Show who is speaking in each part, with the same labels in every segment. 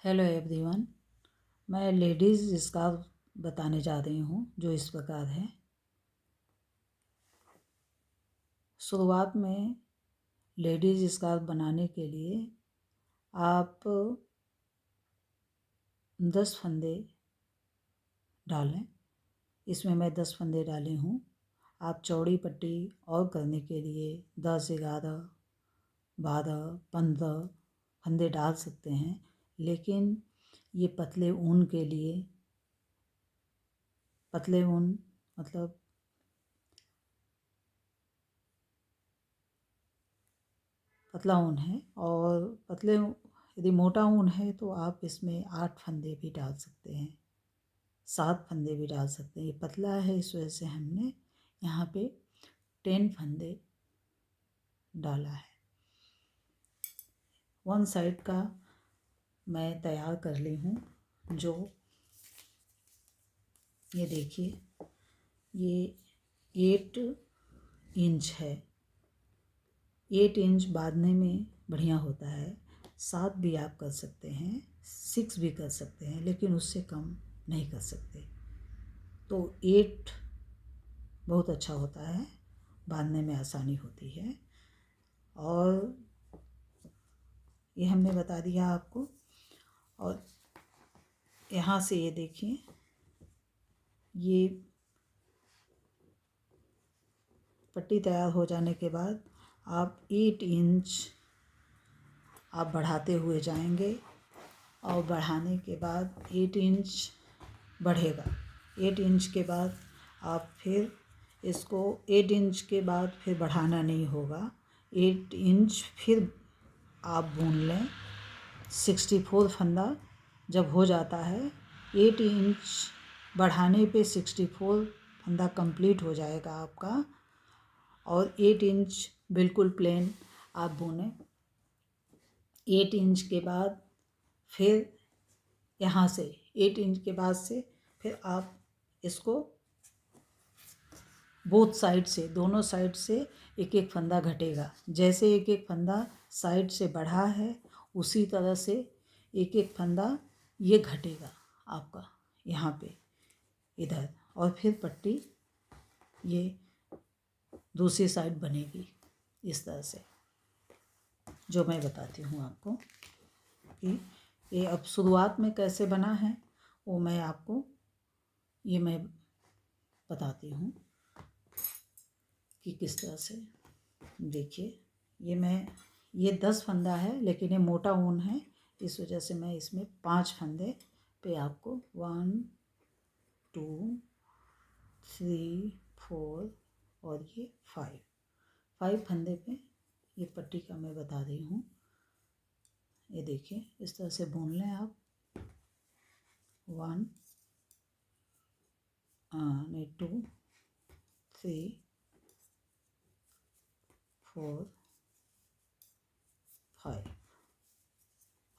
Speaker 1: Hello everyone. मैं ladies scarf बताने जा रही हूँ जो इस प्रकार है। शुरुआत में लेडीज़ स्कार्फ बनाने के लिए आप 10 फंदे डालें। इसमें मैं 10 फंदे डाली हूँ। आप चौड़ी पट्टी और करने के लिए 10, 11, 12, 15 फंदे डाल सकते हैं, लेकिन ये पतले ऊन के लिए, पतले ऊन मतलब पतला ऊन है, और यदि मोटा ऊन है तो आप इसमें 8 फंदे भी डाल सकते हैं, 7 फंदे भी डाल सकते हैं। ये पतला है, इस वजह से हमने यहाँ पे 10 फंदे डाला है। वन साइड का मैं तैयार कर ली हूँ। जो ये देखिए, ये 8 इंच है। 8 इंच बांधने में बढ़िया होता है। 7 भी आप कर सकते हैं, 6 भी कर सकते हैं, लेकिन उससे कम नहीं कर सकते। तो 8 बहुत अच्छा होता है, बांधने में आसानी होती है। और ये हमने बता दिया आपको। और यहाँ से ये देखिए, ये पट्टी तैयार हो जाने के बाद आप 8 इंच आप बढ़ाते हुए जाएंगे, और बढ़ाने के बाद 8 इंच बढ़ेगा। 8 इंच के बाद आप फिर इसको 8 इंच के बाद फिर बढ़ाना नहीं होगा। 8 इंच फिर आप बुन लें। 64 फंदा जब हो जाता है, 8 इंच बढ़ाने पे 64 फंदा कंप्लीट हो जाएगा आपका। और 8 इंच बिल्कुल प्लेन आप बुनें। 8 इंच के बाद फिर यहाँ से 8 इंच के बाद से फिर आप इसको बोथ साइड से, दोनों साइड से एक एक फंदा घटेगा। जैसे एक एक फंदा साइड से बढ़ा है, उसी तरह से एक एक फंदा ये घटेगा आपका यहाँ पे, इधर। और फिर पट्टी ये दूसरी साइड बनेगी इस तरह से, जो मैं बताती हूँ आपको कि ये अब शुरुआत में कैसे बना है, वो मैं आपको ये मैं बताती हूँ कि किस तरह से। देखिए, ये 10 फंदा है, लेकिन ये मोटा ऊन है, इस वजह से मैं इसमें 5 फंदे पे आपको 1, 2, 3, 4 और ये 5 फंदे पे ये पट्टी का मैं बता रही हूँ। ये देखिए, इस तरह से बुन लें आप। 1, 2, 3, 4,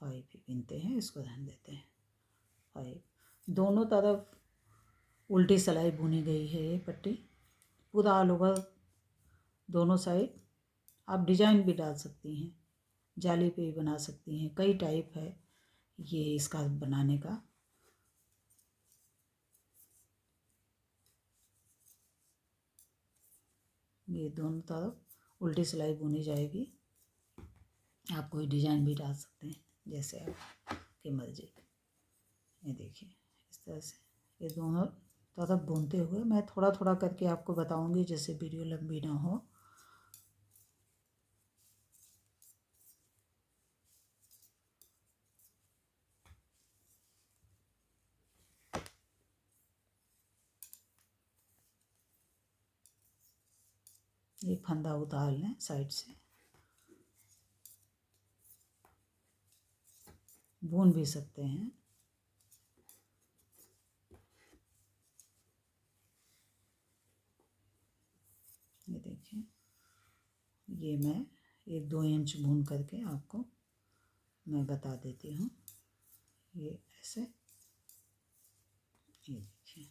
Speaker 1: 5 ही बिनते हैं, इसको ध्यान देते हैं। 5 दोनों तरफ उल्टी सिलाई बुनी गई है ये पट्टी, पूरा ऑल ओवर दोनों साइड। आप डिजाइन भी डाल सकती हैं, जाली पे भी बना सकती हैं, कई टाइप है ये इसका बनाने का। ये दोनों तरफ उल्टी सिलाई बुनी जाएगी। आप कोई डिजाइन भी डाल सकते हैं, जैसे आपकी मर्जी। ये देखिए, इस तरह से ये दोनों तरफ बुनते हुए मैं थोड़ा थोड़ा करके आपको बताऊंगी, जैसे वीडियो लंबी ना हो। ये फंदा उतार लें साइड से, बुन भी सकते हैं। ये देखिए, ये मैं 1-2 इंच बुन करके आपको मैं बता देती हूँ। ये ऐसे, ये देखिए,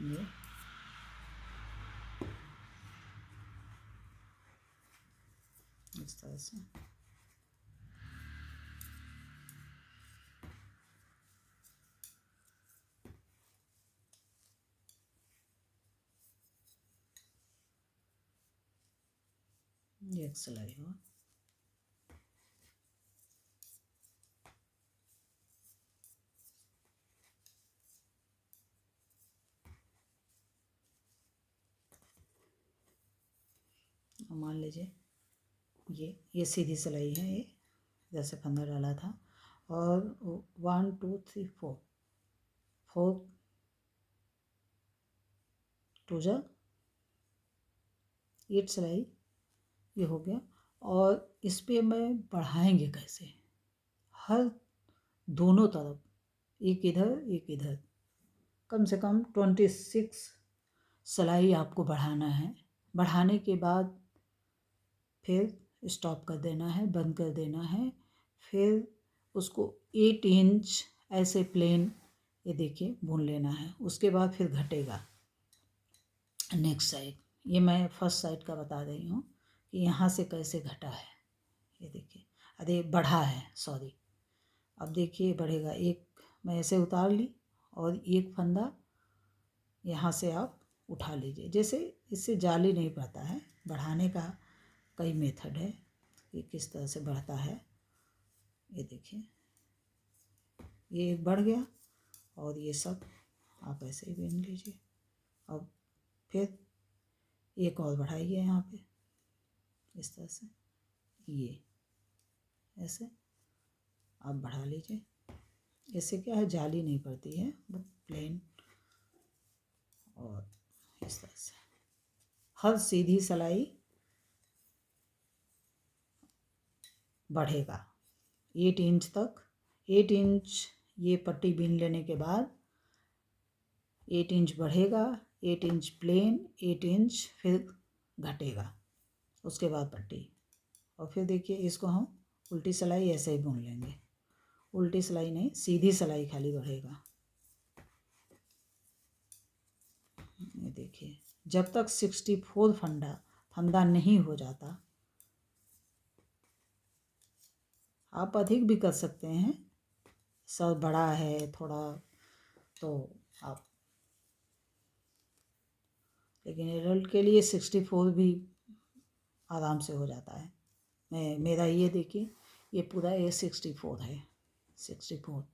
Speaker 1: ये इस तरह से। ये एक सिलाई हो। मान लीजिए ये सीधी सिलाई है, ये जैसे फंदा डाला था, और 1 2 3 4 4 टू जा 8 सिलाई ये हो गया। और इस पे मैं बढ़ाएंगे कैसे, हर दोनों तरफ, एक इधर एक इधर, कम से कम 26 सिलाई आपको बढ़ाना है। बढ़ाने के बाद फिर स्टॉप कर देना है, बंद कर देना है। फिर उसको 8 इंच ऐसे प्लेन, ये देखिए, बुन लेना है। उसके बाद फिर घटेगा नेक्स्ट साइड। ये मैं फर्स्ट साइड का बता रही हूँ कि यहाँ से कैसे घटा है। ये देखिए, अरे बढ़ा है, सॉरी। अब देखिए बढ़ेगा। एक मैं ऐसे उतार ली और एक फंदा यहाँ से आप उठा लीजिए। जैसे इससे जाली नहीं पड़ता है। बढ़ाने का कई मेथड है कि किस तरह से बढ़ता है। ये देखिए, ये एक बढ़ गया और ये सब आप ऐसे ही बीन लीजिए। अब फिर एक और बढ़ाइए यहाँ पे, इस तरह से, ये ऐसे आप बढ़ा लीजिए। इससे क्या है, जाली नहीं पड़ती है, वो प्लेन। और इस तरह से हर सीधी सिलाई बढ़ेगा 8 इंच तक। 8 इंच ये पट्टी बीन लेने के बाद 8 इंच बढ़ेगा, 8 इंच प्लेन, 8 इंच फिर घटेगा, उसके बाद पट्टी। और फिर देखिए, इसको हम उल्टी सिलाई ऐसे ही बुन लेंगे। उल्टी सिलाई नहीं, सीधी सिलाई खाली बढ़ेगा। ये देखिए, जब तक 64 फंदा नहीं हो जाता, आप अधिक भी कर सकते हैं। सब बड़ा है थोड़ा तो आप, लेकिन एडल्ट के लिए 64 भी आराम से हो जाता है। मेरा ये देखिए, ये पूरा ये 64 है। 64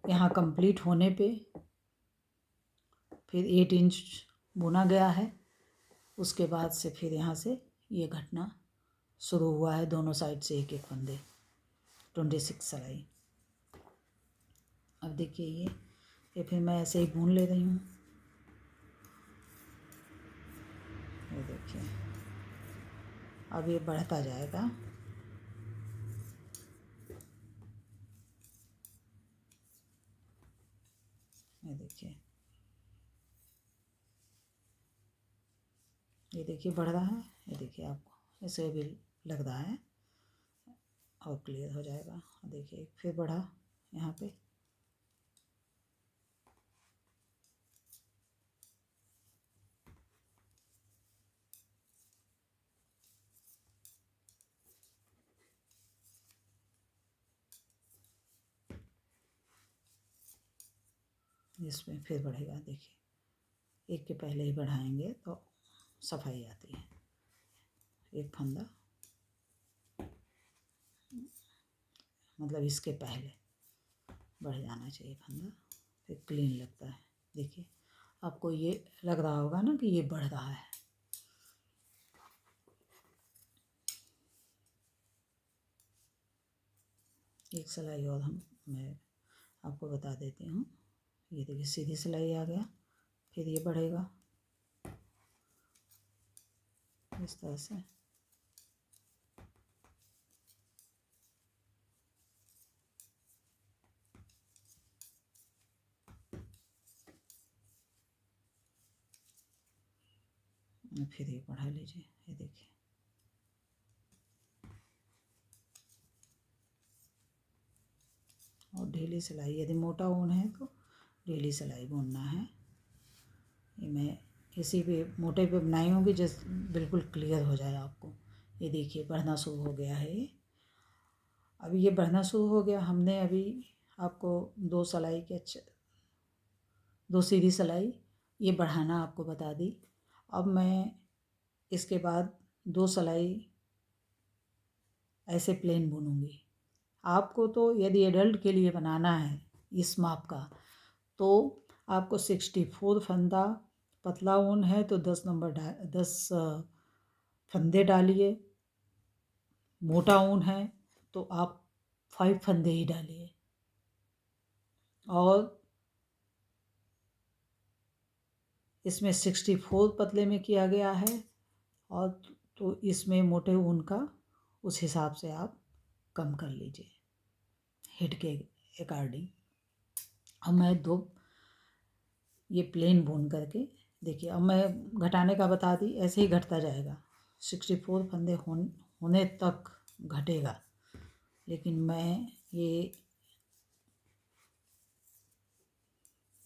Speaker 1: यहाँ कंप्लीट होने पे फिर 8 इंच बुना गया है। उसके बाद से फिर यहाँ से ये घटना शुरू हुआ है, दोनों साइड से एक एक फंदे, 26 सिलाई। अब देखिए, ये फिर मैं ऐसे ही बुन ले रही हूँ। ये देखिए, अब ये बढ़ता जाएगा। ये देखिए बढ़ रहा है। ये देखिए, आपको ऐसे भी लग रहा है और क्लियर हो जाएगा। देखिए फिर बढ़ा यहाँ पे। इसमें फिर बढ़ेगा। देखिए, एक के पहले ही बढ़ाएंगे तो सफाई आती है। एक फंदा मतलब इसके पहले बढ़ जाना चाहिए फंदा, फिर क्लीन लगता है। देखिए, आपको ये लग रहा होगा ना कि ये बढ़ रहा है। एक सिलाई और मैं आपको बता देती हूँ। ये देखिए, सीधी सिलाई आ गया, फिर ये बढ़ेगा इस तरह से। फिर ये बढ़ा लीजिए। ये देखिए, और ढीली सिलाई, यदि मोटा ऊन है तो ढीली सिलाई बुनना है। ये मैं इसी पे मोटे पे बनाई होंगी जिस बिल्कुल क्लियर हो जाए आपको। ये देखिए बढ़ना शुरू हो गया है ये। अभी ये बढ़ना शुरू हो गया। हमने अभी आपको 2 सिलाई के 2 सीधी सिलाई ये बढ़ाना आपको बता दी। अब मैं इसके बाद 2 सिलाई ऐसे प्लेन बुनूंगी। आपको तो यदि एडल्ट के लिए बनाना है इस माप का तो आपको 64 फंदा, पतला ऊन है तो 10 फंदे डालिए, मोटा ऊन है तो आप 5 फंदे ही डालिए। और इसमें 64 पतले में किया गया है और तो इसमें मोटे ऊन का उस हिसाब से आप कम कर लीजिए हिट के अकॉर्डिंग। अब मैं 2 ये प्लेन बुन करके देखिए। अब मैं घटाने का बता दी, ऐसे ही घटता जाएगा। 64 फंदे होने तक घटेगा। लेकिन मैं ये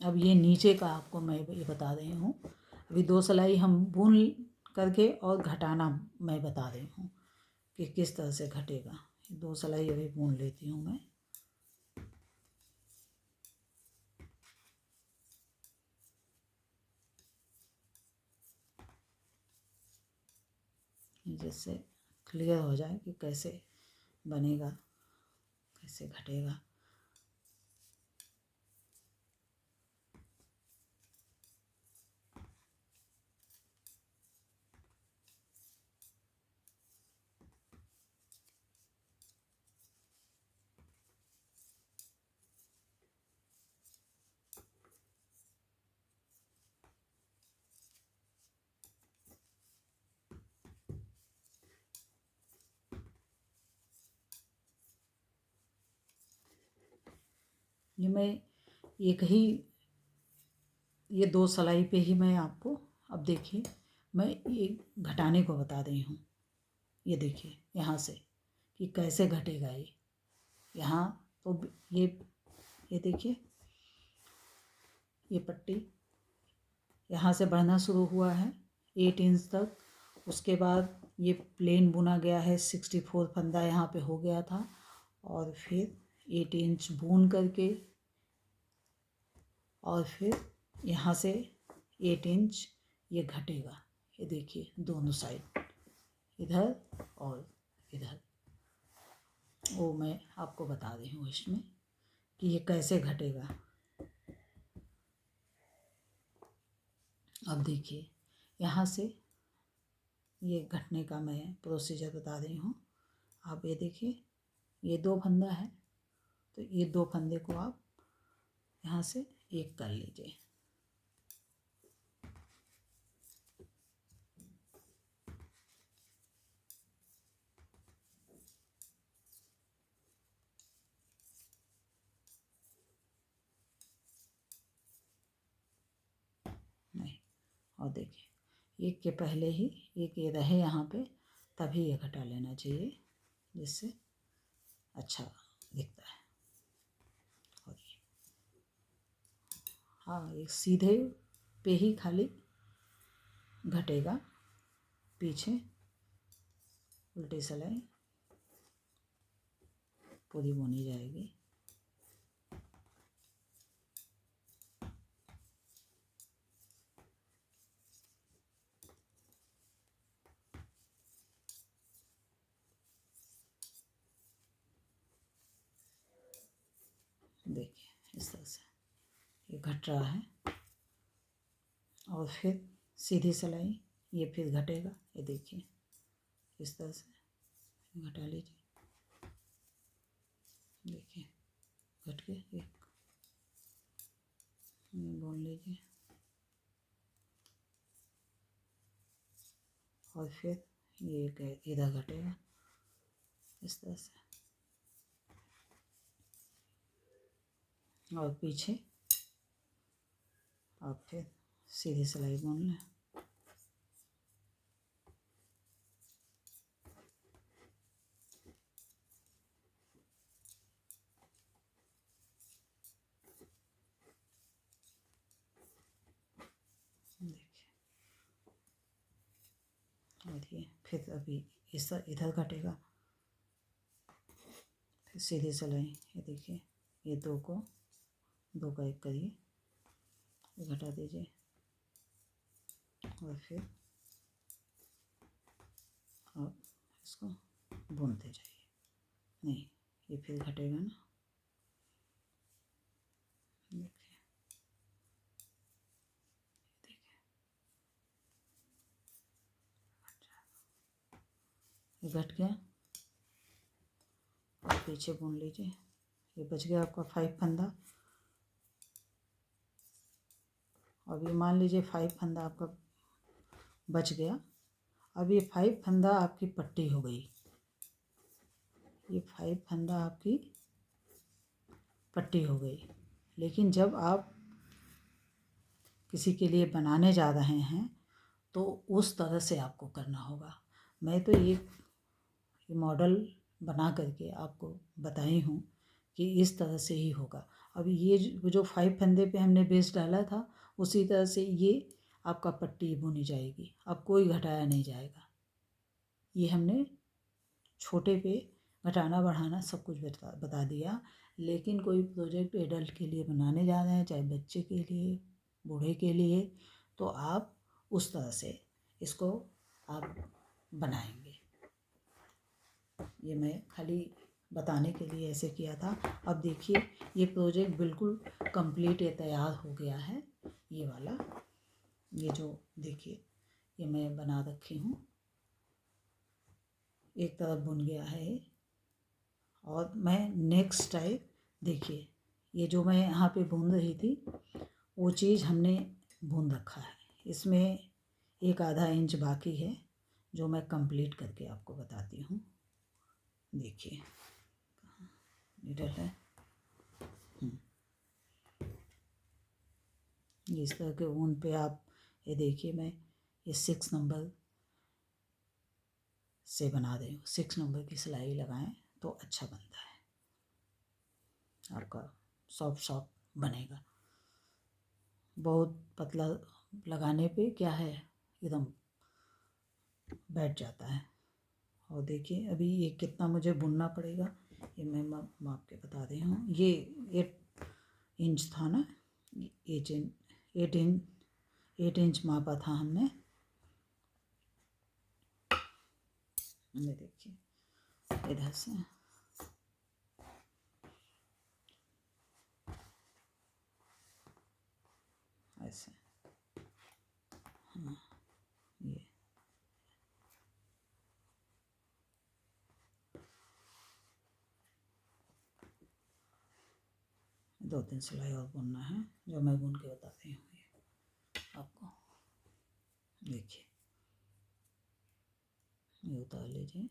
Speaker 1: अब ये नीचे का आपको मैं ये बता रही हूँ। अभी 2 सिलाई हम बुन करके और घटाना मैं बता रही हूँ कि किस तरह से घटेगा। 2 सिलाई अभी बुन लेती हूँ मैं। जिससे क्लियर हो जाए कि कैसे बनेगा, कैसे घटेगा। ये मैं एक ही ये 2 सिलाई पे ही मैं आपको अब देखिए मैं ये घटाने को बता रही हूँ। ये देखिए यहाँ से कि कैसे घटेगा ये। यहाँ तो ये देखिए ये पट्टी यहाँ से बढ़ना शुरू हुआ है 8 इंच तक। उसके बाद ये प्लेन बुना गया है, 64 फंदा यहाँ पे हो गया था। और फिर 8 इंच बुन करके और फिर यहाँ से 8 इंच ये घटेगा। ये देखिए दोनों साइड, इधर और इधर। वो मैं आपको बता रही हूँ इसमें कि ये कैसे घटेगा। अब देखिए यहाँ से ये घटने का मैं प्रोसीजर बता रही हूँ। आप ये देखिए ये 2 फंदा है तो ये 2 फंदे को आप यहाँ से एक कर लीजिए। नहीं, और देखिए एक के पहले ही एक ये रहे यहाँ पे, तभी ये घटा लेना चाहिए जिससे अच्छा दिखता है। और ये हाँ एक सीधे पे ही खाली घटेगा, पीछे उल्टी सिलाई पूरी बुनी जाएगी। देखिए इस तरह से ये घट रहा है। और फिर सीधी सिलाई ये फिर घटेगा। ये देखिए इस तरह से घटा लीजिए। देखिए घट के एक बुन लीजिए और फिर ये इधर घटेगा इस तरह से। और पीछे आप फिर सीधी सिलाई बुन लें। देखिए दिए। फिर अभी इस इधर घटेगा, फिर सीधी सिलाई, ये देखिए, ये दो को दो का एक करिए, ये घटा दीजिए और फिर आप इसको बुनते जाइए। नहीं, ये फिर घटेगा ना, देखिए, देखिए, ये घट गया और पीछे बुन लीजिए। ये बच गया आपका 5 फंदा। अब ये मान लीजिए 5 फंदा आपका बच गया। अब ये 5 फंदा आपकी पट्टी हो गई, ये 5 फंदा आपकी पट्टी हो गई। लेकिन जब आप किसी के लिए बनाने जा रहे हैं तो उस तरह से आपको करना होगा। मैं तो ये मॉडल बना करके आपको बताई हूँ कि इस तरह से ही होगा। अब ये जो 5 फंदे पे हमने बेस डाला था, उसी तरह से ये आपका पट्टी बुनी जाएगी। अब कोई घटाया नहीं जाएगा। ये हमने छोटे पे घटाना बढ़ाना सब कुछ बता दिया। लेकिन कोई प्रोजेक्ट एडल्ट के लिए बनाने जा रहे हैं, चाहे बच्चे के लिए, बूढ़े के लिए, तो आप उस तरह से इसको आप बनाएंगे। ये मैं खाली बताने के लिए ऐसे किया था। अब देखिए, ये प्रोजेक्ट बिल्कुल कंप्लीट, ये तैयार हो गया है। ये वाला, ये जो देखिए, ये मैं बना रखी हूँ, एक तरफ बुन गया है। और मैं नेक्स्ट टाइप, देखिए, ये जो मैं यहाँ पे बुन रही थी वो चीज़ हमने बुन रखा है। इसमें एक आधा इंच बाकी है जो मैं कंप्लीट करके आपको बताती हूँ। देखिए, नीडल है, इस तरह के ऊन पे आप ये देखिए, मैं ये 6 नंबर से बना रही हूँ। 6 नंबर की सिलाई लगाएं तो अच्छा बनता है, आपका सॉफ्ट बनेगा। बहुत पतला लगाने पे क्या है, एकदम बैठ जाता है। और देखिए, अभी ये कितना मुझे बुनना पड़ेगा, ये मैं माप के बता रही हूँ। ये 8 इंच था ना, 8 इंच मापा था हमने। ये देखिए, इधर से ऐसे, हाँ, ये 2-3 सिलाई और बुनना है, जो मैं बुन के बताती हूँ ये आपको। देखिए, ये उतार लीजिए,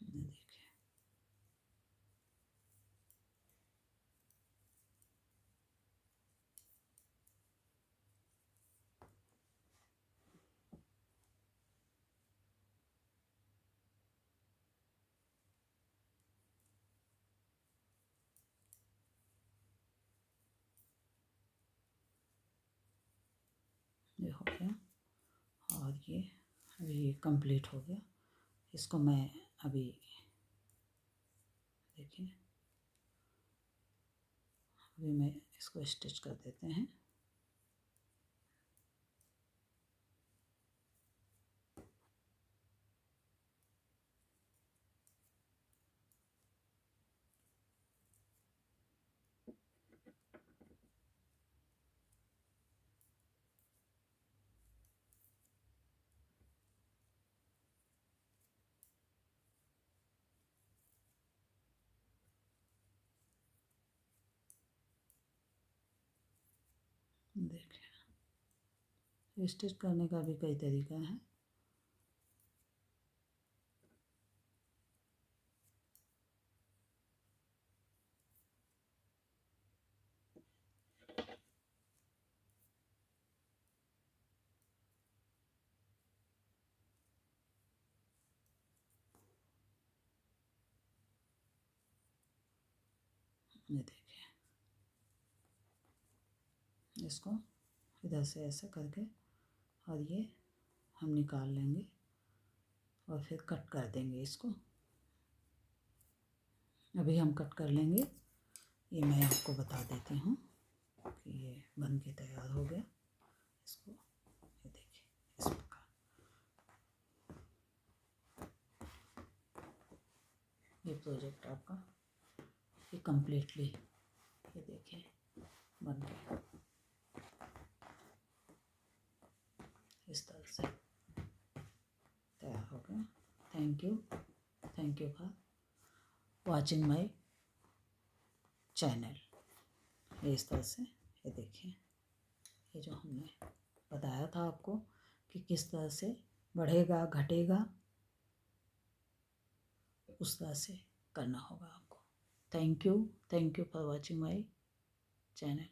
Speaker 1: ये देखिए, ये हो गया। और ये अभी कंप्लीट हो गया। इसको मैं अभी, देखिए, अभी मैं इसको स्टिच कर देते हैं। देखिए स्टिच करने का भी कई तरीका है। ये देखिए, इसको इधर से ऐसा करके और ये हम निकाल लेंगे और फिर कट कर देंगे इसको। अभी हम कट कर लेंगे। ये मैं आपको बता देती हूँ कि ये बन के तैयार हो गया। इसको ये देखिए इस प्रकार ये प्रोजेक्ट आपका ये कंप्लीटली ये देखिए बन गया इस तरह से तैयार हो गया। Thank you for watching my channel. ये इस तरह से ये देखिए, ये जो हमने बताया था आपको कि किस तरह से बढ़ेगा घटेगा, उस तरह से करना होगा आपको। Thank you for watching my channel.